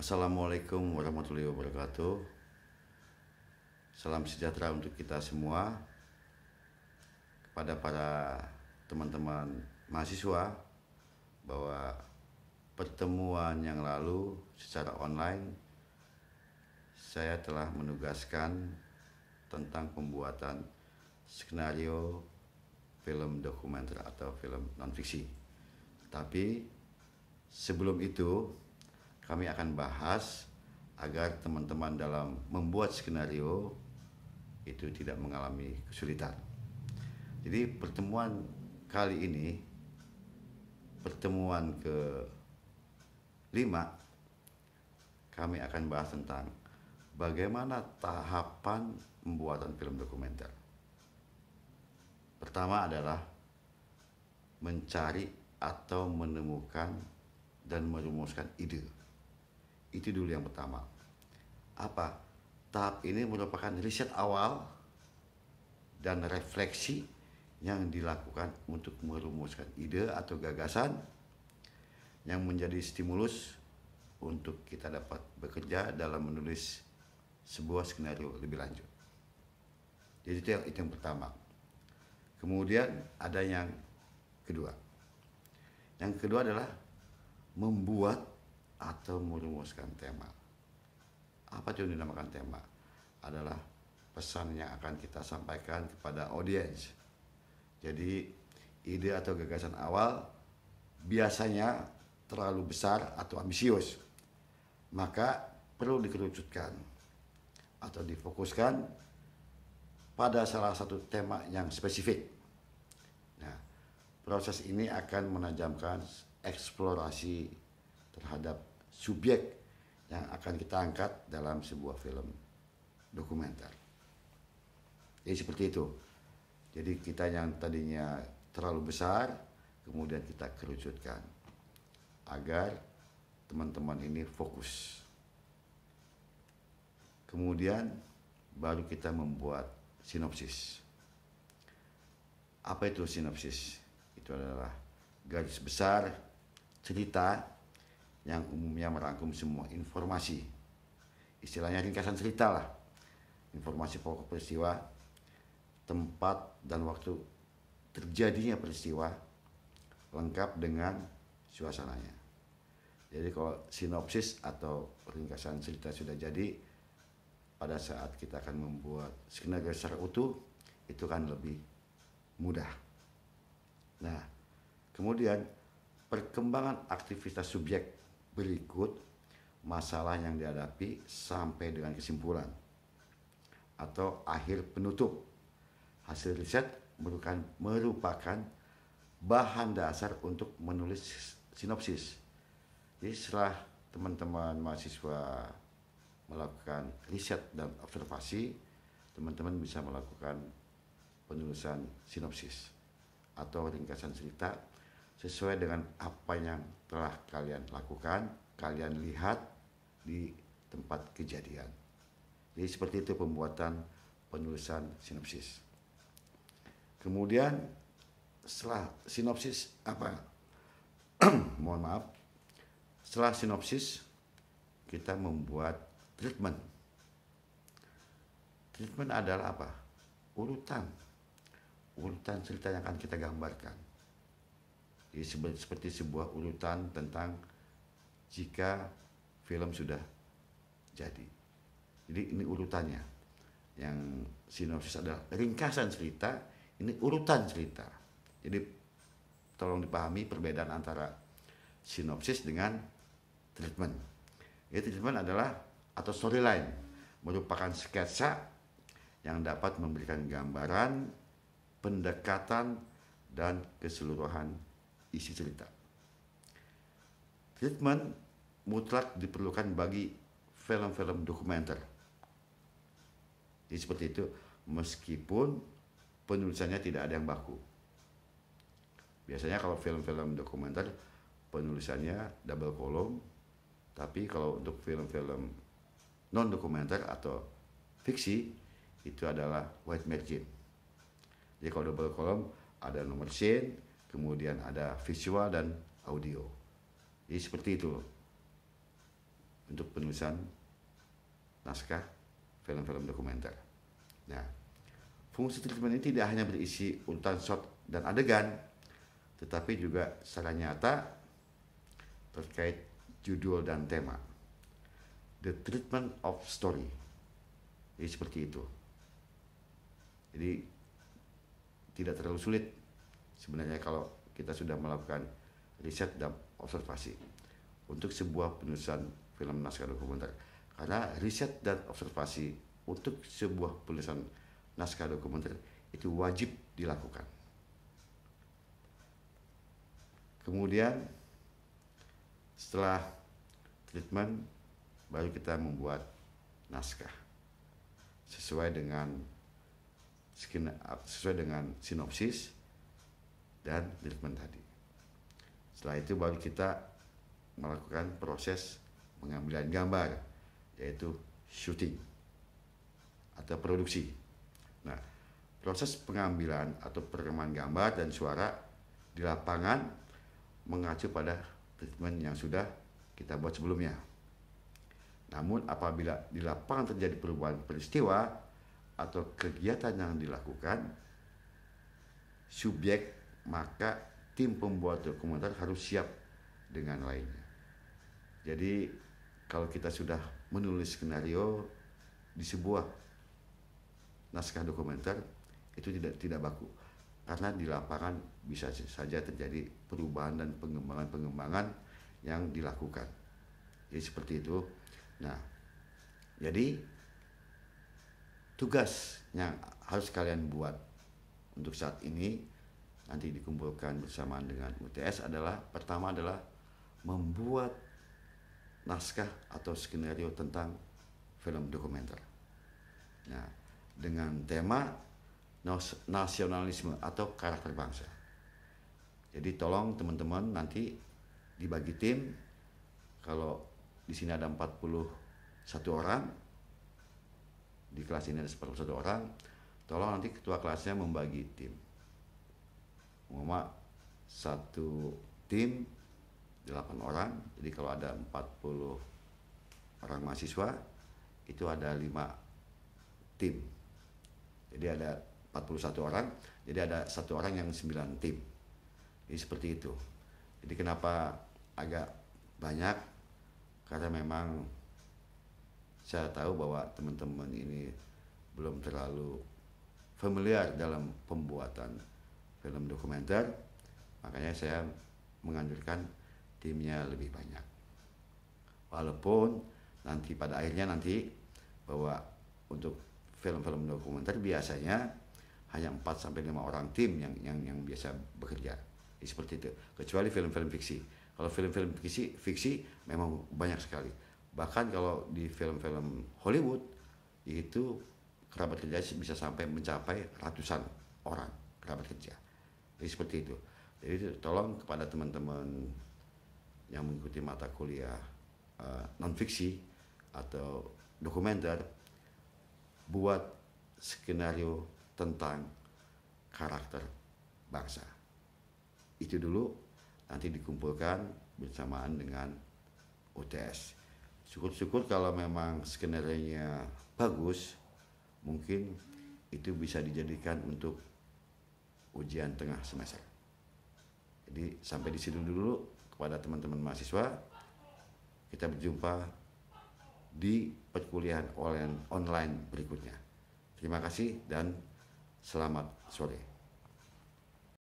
Assalamualaikum warahmatullahi wabarakatuh. Salam sejahtera untuk kita semua. Kepada para teman-teman mahasiswa, bahwa pertemuan yang lalu secara online saya telah menugaskan tentang pembuatan skenario film dokumenter atau film non-fiksi. Tapi sebelum itu kami akan bahas agar teman-teman dalam membuat skenario itu tidak mengalami kesulitan. Jadi pertemuan kali ini, pertemuan ke-5, kami akan bahas tentang bagaimana tahapan pembuatan film dokumenter. Pertama adalah mencari atau menemukan dan merumuskan ide. Itu dulu yang pertama. Apa? Tahap ini merupakan riset awal dan refleksi yang dilakukan untuk merumuskan ide atau gagasan yang menjadi stimulus untuk kita dapat bekerja dalam menulis sebuah skenario lebih lanjut. Jadi itu yang pertama. Kemudian ada yang kedua. Yang kedua adalah membuat atau merumuskan tema. Apa itu yang dinamakan tema? Adalah pesan yang akan kita sampaikan kepada audiens. Jadi ide atau gagasan awal biasanya terlalu besar atau ambisius, maka perlu dikerucutkan atau difokuskan pada salah satu tema yang spesifik. Nah, proses ini akan menajamkan eksplorasi terhadap subjek yang akan kita angkat dalam sebuah film dokumenter. Jadi seperti itu. Jadi kita yang tadinya terlalu besar, kemudian kita kerucutkan agar teman-teman ini fokus. Kemudian baru kita membuat sinopsis. Apa itu sinopsis? Itu adalah garis besar cerita yang umumnya merangkum semua informasi. Istilahnya ringkasan cerita lah. Informasi pokok peristiwa, tempat dan waktu terjadinya peristiwa, lengkap dengan suasananya. Jadi kalau sinopsis atau ringkasan cerita sudah jadi, pada saat kita akan membuat skenario secara utuh, itu kan lebih mudah. Nah, kemudian perkembangan aktivitas subjek berikut masalah yang dihadapi sampai dengan kesimpulan atau akhir penutup. Hasil riset merupakan bahan dasar untuk menulis sinopsis. Jadi setelah teman-teman mahasiswa melakukan riset dan observasi, teman-teman bisa melakukan penulisan sinopsis atau ringkasan cerita sesuai dengan apa yang telah kalian lakukan, kalian lihat di tempat kejadian. Jadi seperti itu pembuatan penulisan sinopsis. Kemudian setelah sinopsis mohon maaf. Setelah sinopsis kita membuat treatment. Treatment adalah apa? Urutan cerita yang akan kita gambarkan. Jadi seperti sebuah urutan tentang jika film sudah jadi. Jadi ini urutannya. Yang sinopsis adalah ringkasan cerita, ini urutan cerita. Jadi tolong dipahami perbedaan antara sinopsis dengan treatment. Jadi treatment adalah atau storyline merupakan sketsa yang dapat memberikan gambaran, pendekatan, dan keseluruhan isi cerita. Treatment mutlak diperlukan bagi film-film dokumenter. Jadi seperti itu, meskipun penulisannya tidak ada yang baku. Biasanya kalau film-film dokumenter penulisannya double column, tapi kalau untuk film-film non dokumenter atau fiksi itu adalah white margin. Jadi kalau double column ada nomor scene, kemudian ada visual dan audio. Jadi seperti itu untuk penulisan naskah film-film dokumenter. Nah, fungsi treatment ini tidak hanya berisi urutan shot dan adegan, tetapi juga secara nyata terkait judul dan tema. The treatment of story. Jadi seperti itu. Jadi tidak terlalu sulit sebenarnya kalau kita sudah melakukan riset dan observasi untuk sebuah penulisan film naskah dokumenter. Karena riset dan observasi untuk sebuah penulisan naskah dokumenter itu wajib dilakukan. Kemudian setelah treatment baru kita membuat naskah sesuai dengan sinopsis dan treatment tadi. Setelah itu baru kita melakukan proses pengambilan gambar, yaitu syuting atau produksi. Nah, proses pengambilan atau perekaman gambar dan suara di lapangan mengacu pada treatment yang sudah kita buat sebelumnya. Namun apabila di lapangan terjadi perubahan peristiwa atau kegiatan yang dilakukan subjek, maka tim pembuat dokumenter harus siap dengan lainnya. Jadi kalau kita sudah menulis skenario di sebuah naskah dokumenter itu tidak baku, karena di lapangan bisa saja terjadi perubahan dan pengembangan yang dilakukan. Jadi seperti itu. Nah, jadi tugas yang harus kalian buat untuk saat ini nanti dikumpulkan bersamaan dengan UTS adalah, pertama adalah membuat naskah atau skenario tentang film dokumenter. Nah, dengan tema nasionalisme atau karakter bangsa. Jadi tolong teman-teman nanti dibagi tim. Kalau di sini ada 41 orang, di kelas ini ada 41 orang, tolong nanti ketua kelasnya membagi tim. Satu tim 8 orang, jadi kalau ada 40 orang mahasiswa itu ada 5 tim. Jadi ada 41 orang, jadi ada 1 orang yang 9 tim. Jadi seperti itu. Jadi kenapa agak banyak? Karena memang saya tahu bahwa teman-teman ini belum terlalu familiar dalam pembuatan film dokumenter, makanya saya menganjurkan timnya lebih banyak. Walaupun pada akhirnya bahwa untuk film-film dokumenter biasanya hanya 4-5 orang tim yang biasa bekerja. Seperti itu. Kecuali film-film fiksi. Kalau film-film fiksi memang banyak sekali. Bahkan kalau di film-film Hollywood itu kerabat kerja bisa sampai mencapai ratusan orang kerabat kerja. Jadi seperti itu. Jadi tolong kepada teman-teman yang mengikuti mata kuliah non-fiksi atau dokumenter, buat skenario tentang karakter bangsa. Itu dulu, nanti dikumpulkan bersamaan dengan UTS. Syukur-syukur kalau memang skenario-nya bagus, mungkin itu bisa dijadikan untuk ujian tengah semester. Jadi sampai di situ dulu kepada teman-teman mahasiswa. Kita berjumpa di perkuliahan online berikutnya. Terima kasih dan selamat sore.